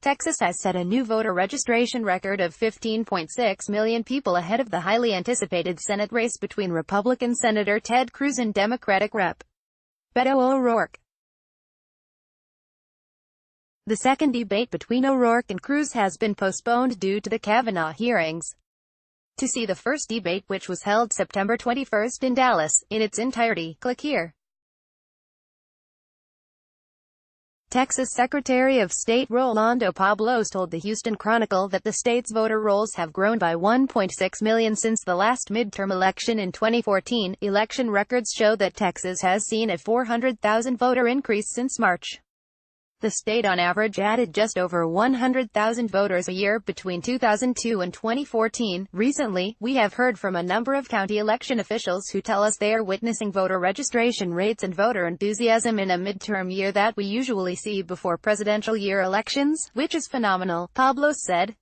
Texas has set a new voter registration record of 15.6 million people ahead of the highly anticipated Senate race between Republican Senator Ted Cruz and Democratic Rep. Beto O'Rourke. The second debate between O'Rourke and Cruz has been postponed due to the Kavanaugh hearings. To see the first debate, which was held September 21 in Dallas, in its entirety, click here. Texas Secretary of State Rolando Pablos told the Houston Chronicle that the state's voter rolls have grown by 1.6 million since the last midterm election in 2014. Election records show that Texas has seen a 400,000 voter increase since March. The state on average added just over 100,000 voters a year between 2002 and 2014. Recently, we have heard from a number of county election officials who tell us they are witnessing voter registration rates and voter enthusiasm in a midterm year that we usually see before presidential year elections, which is phenomenal, Pablos said.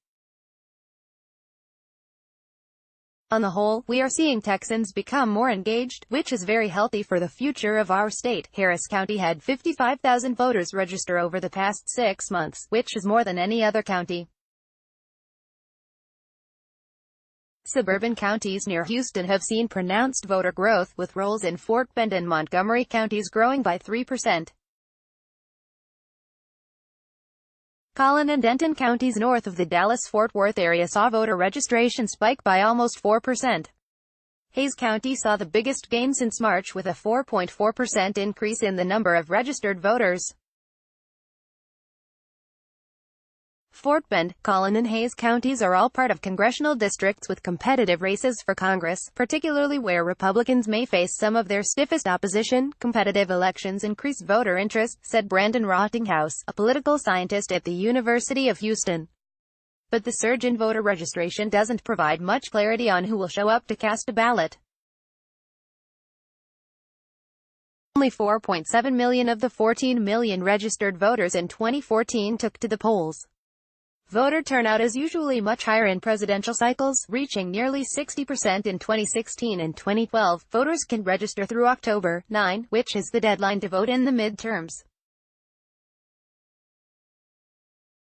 On the whole, we are seeing Texans become more engaged, which is very healthy for the future of our state. Harris County had 55,000 voters register over the past 6 months, which is more than any other county. Suburban counties near Houston have seen pronounced voter growth, with rolls in Fort Bend and Montgomery counties growing by 3%. Collin and Denton counties north of the Dallas-Fort Worth area saw voter registration spike by almost 4%. Hays County saw the biggest gain since March with a 4.4% increase in the number of registered voters. Fort Bend, Collin and Hays counties are all part of congressional districts with competitive races for Congress, particularly where Republicans may face some of their stiffest opposition. Competitive elections increase voter interest, said Brandon Rottinghaus, a political scientist at the University of Houston. But the surge in voter registration doesn't provide much clarity on who will show up to cast a ballot. Only 4.7 million of the 14 million registered voters in 2014 took to the polls. Voter turnout is usually much higher in presidential cycles, reaching nearly 60% in 2016 and 2012. Voters can register through October 9, which is the deadline to vote in the midterms.